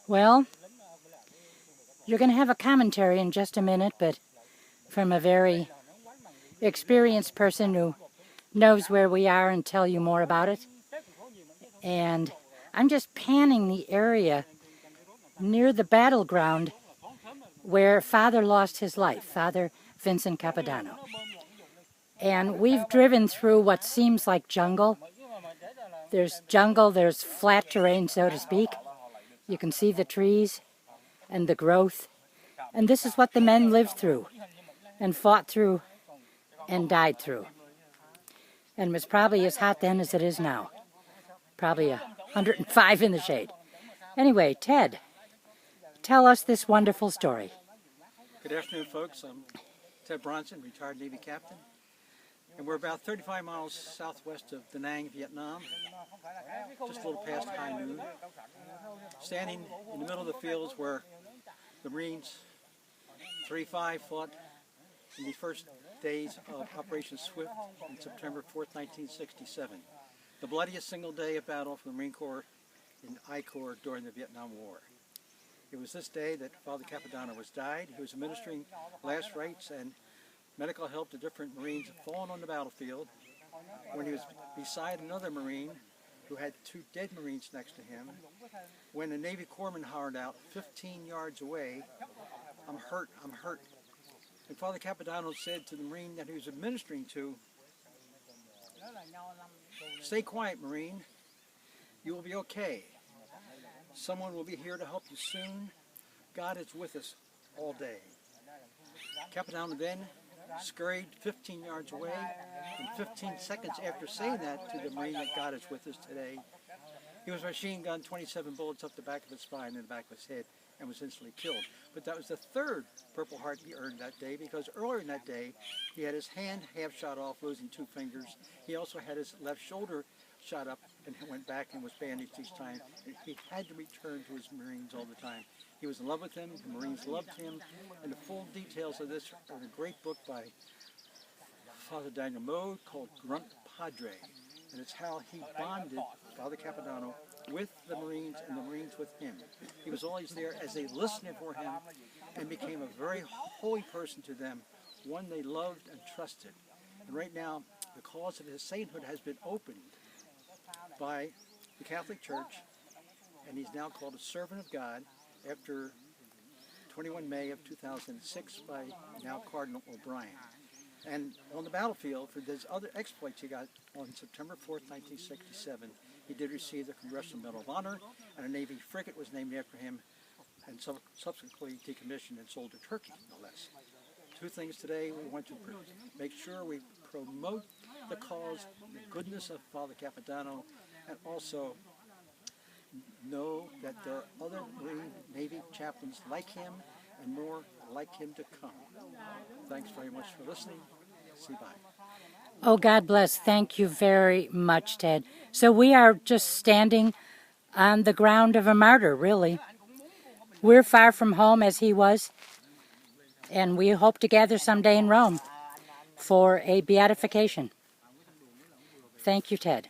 Well, you're going to have a commentary in just a minute, but from a very experienced person who knows where we are and tell you more about it. And I'm just panning the area near the battleground where Father lost his life, Father Vincent Capodanno. And we've driven through what seems like jungle. There's jungle, there's flat terrain, so to speak. You can see the trees and the growth. And this is what the men lived through and fought through and died through. And it was probably as hot then as it is now. Probably 105 in the shade. Anyway, Ted, tell us this wonderful story. Good afternoon, folks. I'm Ted Bronson, retired Navy captain. And we're about 35 miles southwest of Da Nang, Vietnam, just a little past high noon. Standing in the middle of the fields where the Marines 3-5 fought in the first days of Operation Swift on September 4th, 1967. The bloodiest single day of battle for the Marine Corps in I Corps during the Vietnam War. It was this day that Father Capodanno was died. He was administering last rites and medical help to different Marines fallen on the battlefield when he was beside another Marine who had 2 dead Marines next to him. When a Navy corpsman hollered out 15 yards away, I'm hurt, I'm hurt. And Father Capodanno said to the Marine that he was administering to, stay quiet, Marine. You will be okay. Someone will be here to help you soon. God is with us all day. Capodanno then scurried 15 yards away, and 15 seconds after saying that to the Marine that God is with us today, he was machine gunned 27 bullets up the back of his spine and the back of his head and was instantly killed. But that was the 3rd Purple Heart he earned that day, because earlier in that day he had his hand half shot off, losing 2 fingers. He also had his left shoulder shot up and went back and was bandaged each time. He had to return to his Marines all the time. He was in love with them, the Marines loved him, and the full details of this are in a great book by Father Daniel Mode called Grunt Padre. And it's how he bonded, Father Capodanno, with the Marines and the Marines with him. He was always there as a listener for him and became a very holy person to them, one they loved and trusted. And right now, the cause of his sainthood has been opened by the Catholic Church, and he's now called a servant of God after 21 May of 2006 by now Cardinal O'Brien. And on the battlefield, for those other exploits he got on September 4th, 1967, he did receive the Congressional Medal of Honor, and a Navy frigate was named after him and subsequently decommissioned and sold to Turkey, no less. 2 things today. We want to make sure we promote the cause, the goodness of Father Capodanno, and also know that there are other Marine Navy chaplains like him and more like him to come. Thanks very much for listening. See you, bye. Oh, God bless. Thank you very much, Ted. So we are just standing on the ground of a martyr, really. We're far from home as he was, and we hope to gather someday in Rome for a beatification. Thank you, Ted.